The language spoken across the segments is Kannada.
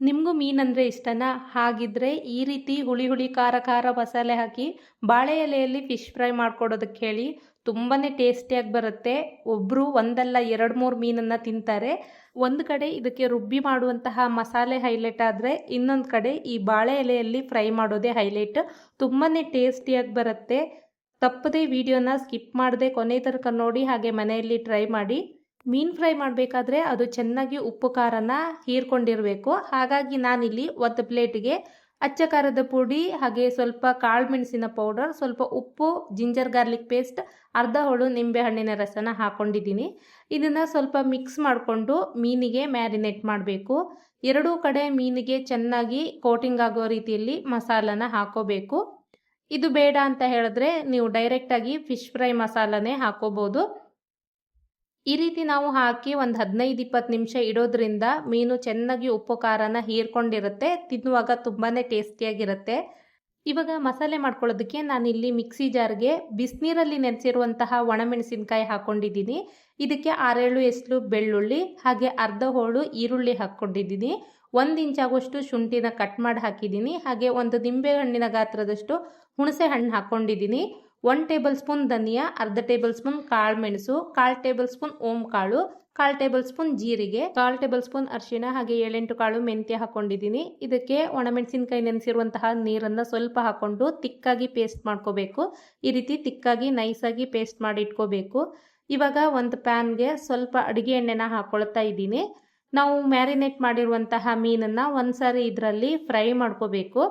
ನಿಮಗೂ ಮೀನಂದರೆ ಇಷ್ಟನಾ? ಹಾಗಿದ್ರೆ ಈ ರೀತಿ ಹುಳಿ ಹುಳಿ ಖಾರ ಖಾರ ಮಸಾಲೆ ಹಾಕಿ ಬಾಳೆ ಎಲೆಯಲ್ಲಿ ಫಿಶ್ ಫ್ರೈ ಮಾಡ್ಕೊಡೋದಕ್ಕೆ ಹೇಳಿ. ತುಂಬಾ ಟೇಸ್ಟಿಯಾಗಿ ಬರುತ್ತೆ. ಒಬ್ಬರು ಒಂದಲ್ಲ 2-3 ಮೀನನ್ನು ತಿಂತಾರೆ. ಒಂದು ಕಡೆ ಇದಕ್ಕೆ ರುಬ್ಬಿ ಮಾಡುವಂತಹ ಮಸಾಲೆ ಹೈಲೈಟ್ ಆದರೆ, ಇನ್ನೊಂದು ಕಡೆ ಈ ಬಾಳೆ ಎಲೆಯಲ್ಲಿ ಫ್ರೈ ಮಾಡೋದೇ ಹೈಲೈಟ್. ತುಂಬಾ ಟೇಸ್ಟಿಯಾಗಿ ಬರುತ್ತೆ. ತಪ್ಪದೇ ವಿಡಿಯೋನ ಸ್ಕಿಪ್ ಮಾಡದೆ ಕೊನೆ ತನಕ ನೋಡಿ, ಹಾಗೆ ಮನೆಯಲ್ಲಿ ಟ್ರೈ ಮಾಡಿ. ಮೀನು ಫ್ರೈ ಮಾಡಬೇಕಾದ್ರೆ ಅದು ಚೆನ್ನಾಗಿ ಉಪ್ಪು ಖಾರನ ಹೀರ್ಕೊಂಡಿರಬೇಕು. ಹಾಗಾಗಿ ನಾನಿಲ್ಲಿ ಒಂದು ಪ್ಲೇಟಿಗೆ ಅಚ್ಚ ಖಾರದ ಪುಡಿ, ಹಾಗೆ ಸ್ವಲ್ಪ ಕಾಳು ಮೆಣಸಿನ ಪೌಡರ್, ಸ್ವಲ್ಪ ಉಪ್ಪು, ಜಿಂಜರ್ ಗಾರ್ಲಿಕ್ ಪೇಸ್ಟ್, ಅರ್ಧ ಹೋಳು ನಿಂಬೆ ಹಣ್ಣಿನ ರಸನ ಹಾಕ್ಕೊಂಡಿದ್ದೀನಿ. ಇದನ್ನು ಸ್ವಲ್ಪ ಮಿಕ್ಸ್ ಮಾಡಿಕೊಂಡು ಮೀನಿಗೆ ಮ್ಯಾರಿನೇಟ್ ಮಾಡಬೇಕು. ಎರಡೂ ಕಡೆ ಮೀನಿಗೆ ಚೆನ್ನಾಗಿ ಕೋಟಿಂಗ್ ಆಗೋ ರೀತಿಯಲ್ಲಿ ಮಸಾಲನ ಹಾಕೋಬೇಕು. ಇದು ಬೇಡ ಅಂತ ಹೇಳಿದ್ರೆ ನೀವು ಡೈರೆಕ್ಟಾಗಿ ಫಿಶ್ ಫ್ರೈ ಮಸಾಲನೇ ಹಾಕೋಬೋದು. ಈ ರೀತಿ ನಾವು ಹಾಕಿ ಒಂದು 15-20 ನಿಮಿಷ ಇಡೋದ್ರಿಂದ ಮೀನು ಚೆನ್ನಾಗಿ ಉಪ್ಪು ಖಾರನ ಹೀರ್ಕೊಂಡಿರುತ್ತೆ. ತಿನ್ನುವಾಗ ತುಂಬಾ ಟೇಸ್ಟಿಯಾಗಿರುತ್ತೆ. ಇವಾಗ ಮಸಾಲೆ ಮಾಡ್ಕೊಳ್ಳೋದಕ್ಕೆ ನಾನಿಲ್ಲಿ ಮಿಕ್ಸಿ ಜಾರ್ಗೆ ಬಿಸಿನೀರಲ್ಲಿ ನೆನೆಸಿರುವಂತಹ ಒಣಮೆಣಸಿನ್ಕಾಯಿ ಹಾಕ್ಕೊಂಡಿದ್ದೀನಿ. ಇದಕ್ಕೆ 6-7 ಎಸ್ಲು ಬೆಳ್ಳುಳ್ಳಿ, ಹಾಗೆ ಅರ್ಧ ಹೋಳು ಈರುಳ್ಳಿ ಹಾಕ್ಕೊಂಡಿದ್ದೀನಿ. 1 ಇಂಚಾಗುವಷ್ಟು ಶುಂಠಿನ ಕಟ್ ಮಾಡಿ ಹಾಕಿದ್ದೀನಿ. ಹಾಗೆ ಒಂದು ನಿಂಬೆ ಹಣ್ಣಿನ ಗಾತ್ರದಷ್ಟು ಹುಣಸೆ ಹಣ್ಣು ಹಾಕ್ಕೊಂಡಿದ್ದೀನಿ. 1 ಟೇಬಲ್ ಸ್ಪೂನ್ ಧನಿಯಾ, ಅರ್ಧ ಟೇಬಲ್ ಸ್ಪೂನ್ ಕಾಳು ಮೆಣಸು, 1/4 ಟೇಬಲ್ ಸ್ಪೂನ್ ಓಂ ಕಾಳು, 1/4 ಟೇಬಲ್ ಸ್ಪೂನ್ ಜೀರಿಗೆ, 1/4 ಟೇಬಲ್ ಸ್ಪೂನ್ ಅರಿಶಿಣ, ಹಾಗೆ 7-8 ಕಾಳು ಮೆಂತ್ಯ ಹಾಕ್ಕೊಂಡಿದ್ದೀನಿ. ಇದಕ್ಕೆ ಒಣಮೆಣಸಿನ್ಕಾಯಿ ನೆನೆಸಿರುವಂತಹ ನೀರನ್ನು ಸ್ವಲ್ಪ ಹಾಕ್ಕೊಂಡು ತಿಕ್ಕಾಗಿ ಪೇಸ್ಟ್ ಮಾಡ್ಕೋಬೇಕು. ಈ ರೀತಿ ತಿಕ್ಕಾಗಿ ನೈಸಾಗಿ ಪೇಸ್ಟ್ ಮಾಡಿ ಇಟ್ಕೋಬೇಕು. ಇವಾಗ ಒಂದು ಪ್ಯಾನ್ಗೆ ಸ್ವಲ್ಪ ಅಡುಗೆ ಎಣ್ಣೆನ ಹಾಕ್ಕೊಳ್ತಾ ಇದ್ದೀನಿ. ನಾವು ಮ್ಯಾರಿನೇಟ್ ಮಾಡಿರುವಂತಹ ಮೀನನ್ನು ಒಂದ್ಸಾರಿ ಇದರಲ್ಲಿ ಫ್ರೈ ಮಾಡ್ಕೋಬೇಕು.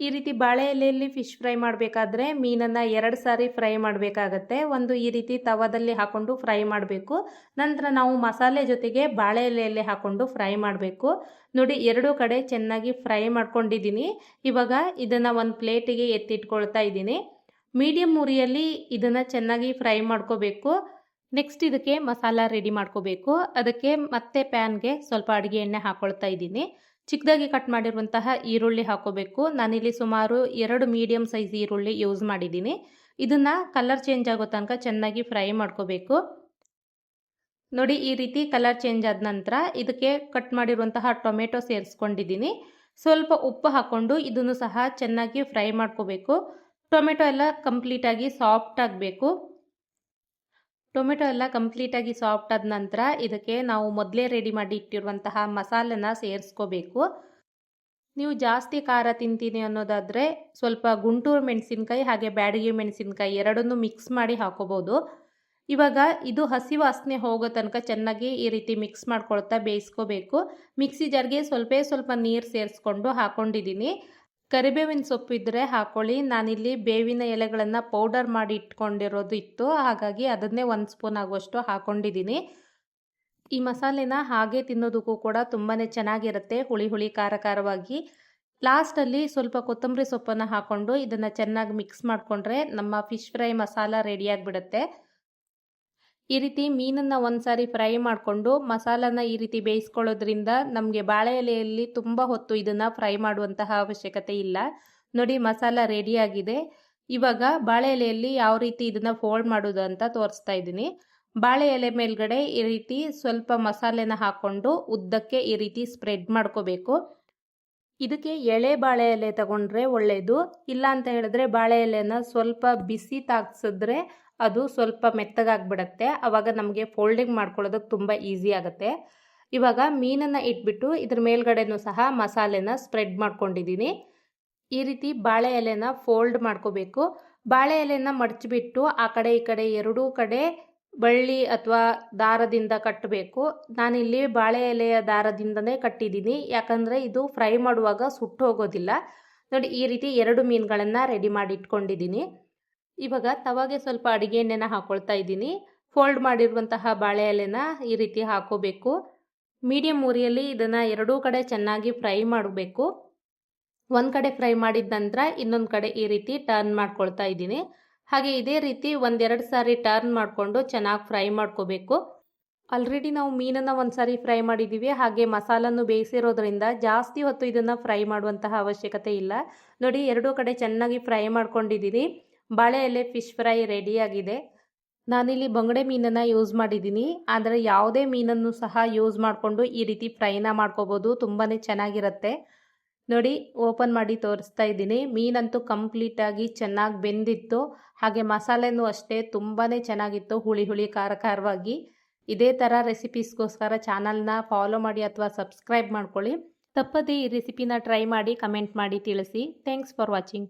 ಈ ರೀತಿ ಬಾಳೆ ಎಲೆಯಲ್ಲಿ ಫಿಶ್ ಫ್ರೈ ಮಾಡಬೇಕಾದ್ರೆ ಮೀನನ್ನು 2 ಸಾರಿ ಫ್ರೈ ಮಾಡಬೇಕಾಗತ್ತೆ. ಒಂದು ಈ ರೀತಿ ತವಾದಲ್ಲಿ ಹಾಕ್ಕೊಂಡು ಫ್ರೈ ಮಾಡಬೇಕು. ನಂತರ ನಾವು ಮಸಾಲೆ ಜೊತೆಗೆ ಬಾಳೆ ಎಲೆಯಲ್ಲಿ ಹಾಕ್ಕೊಂಡು ಫ್ರೈ ಮಾಡಬೇಕು. ನೋಡಿ, ಎರಡೂ ಕಡೆ ಚೆನ್ನಾಗಿ ಫ್ರೈ ಮಾಡ್ಕೊಂಡಿದ್ದೀನಿ. ಇವಾಗ ಇದನ್ನು ಒಂದು ಪ್ಲೇಟಿಗೆ ಎತ್ತಿಟ್ಕೊಳ್ತಾ ಇದ್ದೀನಿ. ಮೀಡಿಯಮ್ ಉರಿಯಲ್ಲಿ ಇದನ್ನು ಚೆನ್ನಾಗಿ ಫ್ರೈ ಮಾಡ್ಕೋಬೇಕು. ನೆಕ್ಸ್ಟ್ ಇದಕ್ಕೆ ಮಸಾಲ ರೆಡಿ ಮಾಡ್ಕೋಬೇಕು. ಅದಕ್ಕೆ ಮತ್ತೆ ಪ್ಯಾನ್ಗೆ ಸ್ವಲ್ಪ ಅಡುಗೆ ಎಣ್ಣೆ ಹಾಕ್ಕೊಳ್ತಾ ಇದ್ದೀನಿ. ಚಿಕ್ಕದಾಗಿ ಕಟ್ ಮಾಡಿರುವಂತಹ ಈರುಳ್ಳಿ ಹಾಕೋಬೇಕು. ನಾನಿಲ್ಲಿ ಸುಮಾರು 2 ಮೀಡಿಯಮ್ ಸೈಜ್ ಈರುಳ್ಳಿ ಯೂಸ್ ಮಾಡಿದ್ದೀನಿ. ಇದನ್ನು ಕಲರ್ ಚೇಂಜ್ ಆಗೋ ತನಕ ಚೆನ್ನಾಗಿ ಫ್ರೈ ಮಾಡ್ಕೋಬೇಕು. ನೋಡಿ, ಈ ರೀತಿ ಕಲರ್ ಚೇಂಜ್ ಆದ ನಂತರ ಇದಕ್ಕೆ ಕಟ್ ಮಾಡಿರುವಂತಹ ಟೊಮೆಟೊ ಸೇರಿಸ್ಕೊಂಡಿದ್ದೀನಿ. ಸ್ವಲ್ಪ ಉಪ್ಪು ಹಾಕ್ಕೊಂಡು ಇದನ್ನು ಸಹ ಚೆನ್ನಾಗಿ ಫ್ರೈ ಮಾಡ್ಕೋಬೇಕು. ಟೊಮೆಟೊ ಎಲ್ಲ ಕಂಪ್ಲೀಟಾಗಿ ಸಾಫ್ಟ್ ಆಗಬೇಕು. ಟೊಮೆಟೊ ಎಲ್ಲ ಕಂಪ್ಲೀಟಾಗಿ ಸಾಫ್ಟ್ ಆದ ನಂತರ ಇದಕ್ಕೆ ನಾವು ಮೊದಲೇ ರೆಡಿ ಮಾಡಿ ಇಟ್ಟಿರುವಂತಹ ಮಸಾಲೆನ ಸೇರಿಸ್ಕೋಬೇಕು. ನೀವು ಜಾಸ್ತಿ ಖಾರ ತಿಂತೀನಿ ಅನ್ನೋದಾದರೆ ಸ್ವಲ್ಪ ಗುಂಟೂರು ಮೆಣಸಿನ್ಕಾಯಿ ಹಾಗೆ ಬ್ಯಾಡಗಿ ಮೆಣಸಿನ್ಕಾಯಿ ಎರಡನ್ನೂ ಮಿಕ್ಸ್ ಮಾಡಿ ಹಾಕೋಬೋದು. ಇವಾಗ ಇದು ಹಸಿ ವಾಸನೆ ಹೋಗೋ ತನಕ ಚೆನ್ನಾಗಿ ಈ ರೀತಿ ಮಿಕ್ಸ್ ಮಾಡ್ಕೊಳ್ತಾ ಬೇಯಿಸ್ಕೋಬೇಕು. ಮಿಕ್ಸಿ ಜಾರ್ಗೆ ಸ್ವಲ್ಪ ನೀರು ಸೇರಿಸ್ಕೊಂಡು ಹಾಕ್ಕೊಂಡಿದ್ದೀನಿ. ಕರಿಬೇವಿನ ಸೊಪ್ಪು ಇದ್ದರೆ ಹಾಕ್ಕೊಳ್ಳಿ. ನಾನಿಲ್ಲಿ ಬೇವಿನ ಎಲೆಗಳನ್ನು ಪೌಡರ್ ಮಾಡಿ ಇಟ್ಕೊಂಡಿರೋದು ಇತ್ತು, ಹಾಗಾಗಿ ಅದನ್ನೇ 1 ಸ್ಪೂನ್ ಆಗುವಷ್ಟು ಹಾಕ್ಕೊಂಡಿದ್ದೀನಿ. ಈ ಮಸಾಲೆನ ಹಾಗೆ ತಿನ್ನೋದಕ್ಕೂ ಕೂಡ ತುಂಬಾ ಚೆನ್ನಾಗಿರುತ್ತೆ, ಹುಳಿ ಹುಳಿ ಖಾರ ಖಾರವಾಗಿ. ಲಾಸ್ಟಲ್ಲಿ ಸ್ವಲ್ಪ ಕೊತ್ತಂಬರಿ ಸೊಪ್ಪನ್ನು ಹಾಕ್ಕೊಂಡು ಇದನ್ನು ಚೆನ್ನಾಗಿ ಮಿಕ್ಸ್ ಮಾಡಿಕೊಂಡ್ರೆ ನಮ್ಮ ಫಿಶ್ ಫ್ರೈ ಮಸಾಲ ರೆಡಿಯಾಗಿಬಿಡುತ್ತೆ. ಈ ರೀತಿ ಮೀನನ್ನು ಒಂದ್ಸಾರಿ ಫ್ರೈ ಮಾಡಿಕೊಂಡು ಮಸಾಲಾನ ಈ ರೀತಿ ಬೇಯಿಸ್ಕೊಳ್ಳೋದ್ರಿಂದ ನಮಗೆ ಬಾಳೆ ಎಲೆಯಲ್ಲಿ ತುಂಬ ಹೊತ್ತು ಇದನ್ನು ಫ್ರೈ ಮಾಡುವಂತಹ ಅವಶ್ಯಕತೆ ಇಲ್ಲ. ನೋಡಿ, ಮಸಾಲ ರೆಡಿಯಾಗಿದೆ. ಇವಾಗ ಬಾಳೆ ಎಲೆಯಲ್ಲಿ ಯಾವ ರೀತಿ ಇದನ್ನು ಫೋಲ್ಡ್ ಮಾಡೋದು ಅಂತ ತೋರಿಸ್ತಾ ಇದ್ದೀನಿ. ಬಾಳೆ ಎಲೆ ಮೇಲ್ಗಡೆ ಈ ರೀತಿ ಸ್ವಲ್ಪ ಮಸಾಲೆನ ಹಾಕ್ಕೊಂಡು ಉದ್ದಕ್ಕೆ ಈ ರೀತಿ ಸ್ಪ್ರೆಡ್ ಮಾಡ್ಕೋಬೇಕು. ಇದಕ್ಕೆ ಎಳೆ ಬಾಳೆ ಎಲೆ ತಗೊಂಡ್ರೆ ಒಳ್ಳೆಯದು. ಇಲ್ಲ ಅಂತ ಹೇಳಿದ್ರೆ ಬಾಳೆ ಎಲೆನ ಸ್ವಲ್ಪ ಬಿಸಿ ತಾಗಿಸಿದ್ರೆ ಅದು ಸ್ವಲ್ಪ ಮೆತ್ತಗಾಗ್ಬಿಡತ್ತೆ. ಆವಾಗ ನಮಗೆ ಫೋಲ್ಡಿಂಗ್ ಮಾಡ್ಕೊಳ್ಳೋದಕ್ಕೆ ತುಂಬ ಈಸಿ ಆಗುತ್ತೆ. ಇವಾಗ ಮೀನನ್ನು ಇಟ್ಬಿಟ್ಟು ಇದ್ರ ಮೇಲ್ಗಡೆನೂ ಸಹ ಮಸಾಲೆನ ಸ್ಪ್ರೆಡ್ ಮಾಡ್ಕೊಂಡಿದ್ದೀನಿ. ಈ ರೀತಿ ಬಾಳೆ ಎಲೆನ ಫೋಲ್ಡ್ ಮಾಡ್ಕೋಬೇಕು. ಬಾಳೆ ಎಲೆನ ಮಡಚಿಬಿಟ್ಟು ಆ ಕಡೆ ಈ ಕಡೆ ಎರಡೂ ಕಡೆ ಬಳ್ಳಿ ಅಥವಾ ದಾರದಿಂದ ಕಟ್ಟಬೇಕು. ನಾನಿಲ್ಲಿ ಬಾಳೆ ಎಲೆಯ ದಾರದಿಂದನೇ ಕಟ್ಟಿದ್ದೀನಿ, ಯಾಕಂದರೆ ಇದು ಫ್ರೈ ಮಾಡುವಾಗ ಸುಟ್ಟು ಹೋಗೋದಿಲ್ಲ. ನೋಡಿ, ಈ ರೀತಿ 2 ಮೀನುಗಳನ್ನು ರೆಡಿ ಮಾಡಿ ಇಟ್ಕೊಂಡಿದ್ದೀನಿ. ಇವಾಗ ತವಾಗೆ ಸ್ವಲ್ಪ ಅಡುಗೆ ಎಣ್ಣೆನ ಹಾಕ್ಕೊಳ್ತಾ ಇದ್ದೀನಿ. ಫೋಲ್ಡ್ ಮಾಡಿರುವಂತಹ ಬಾಳೆ ಎಲೆನ ಈ ರೀತಿ ಹಾಕೋಬೇಕು. ಮೀಡಿಯಮ್ ಉರಿಯಲ್ಲಿ ಇದನ್ನು ಎರಡೂ ಕಡೆ ಚೆನ್ನಾಗಿ ಫ್ರೈ ಮಾಡಬೇಕು. ಒಂದು ಕಡೆ ಫ್ರೈ ಮಾಡಿದ ನಂತರ ಇನ್ನೊಂದು ಕಡೆ ಈ ರೀತಿ ಟರ್ನ್ ಮಾಡ್ಕೊಳ್ತಾ ಇದ್ದೀನಿ. ಹಾಗೆ ಇದೇ ರೀತಿ 1-2 ಸಾರಿ ಟರ್ನ್ ಮಾಡಿಕೊಂಡು ಚೆನ್ನಾಗಿ ಫ್ರೈ ಮಾಡ್ಕೋಬೇಕು. ಆಲ್ರೆಡಿ ನಾವು ಮೀನನ್ನು ಒಂದು ಸಾರಿ ಫ್ರೈ ಮಾಡಿದ್ದೀವಿ, ಹಾಗೆ ಮಸಾಲನ್ನು ಬೇಯಿಸಿರೋದ್ರಿಂದ ಜಾಸ್ತಿ ಹೊತ್ತು ಇದನ್ನು ಫ್ರೈ ಮಾಡುವಂತಹ ಅವಶ್ಯಕತೆ ಇಲ್ಲ. ನೋಡಿ, ಎರಡೂ ಕಡೆ ಚೆನ್ನಾಗಿ ಫ್ರೈ ಮಾಡ್ಕೊಂಡಿದ್ದೀನಿ. ಬಾಳೆ ಎಲೆ ಫಿಶ್ ಫ್ರೈ ರೆಡಿಯಾಗಿದೆ. ನಾನಿಲ್ಲಿ ಬಂಗಡೆ ಮೀನನ್ನು ಯೂಸ್ ಮಾಡಿದ್ದೀನಿ, ಆದರೆ ಯಾವುದೇ ಮೀನನ್ನು ಸಹ ಯೂಸ್ ಮಾಡಿಕೊಂಡು ಈ ರೀತಿ ಫ್ರೈನ ಮಾಡ್ಕೋಬೋದು. ತುಂಬಾ ಚೆನ್ನಾಗಿರುತ್ತೆ. ನೋಡಿ, ಓಪನ್ ಮಾಡಿ ತೋರಿಸ್ತಾ ಇದ್ದೀನಿ. ಮೀನಂತೂ ಕಂಪ್ಲೀಟಾಗಿ ಚೆನ್ನಾಗಿ ಬೆಂದಿತ್ತು. ಹಾಗೆ ಮಸಾಲೆನೂ ಅಷ್ಟೇ ತುಂಬಾ ಚೆನ್ನಾಗಿತ್ತು, ಹುಳಿ ಹುಳಿ ಖಾರ ಖಾರವಾಗಿ. ಇದೇ ಥರ ರೆಸಿಪೀಸ್ಗೋಸ್ಕರ ಚಾನಲ್ನ ಫಾಲೋ ಮಾಡಿ ಅಥವಾ ಸಬ್ಸ್ಕ್ರೈಬ್ ಮಾಡ್ಕೊಳ್ಳಿ. ತಪ್ಪದೇ ಈ ರೆಸಿಪಿನ ಟ್ರೈ ಮಾಡಿ ಕಮೆಂಟ್ ಮಾಡಿ ತಿಳಿಸಿ. Thanks for watching.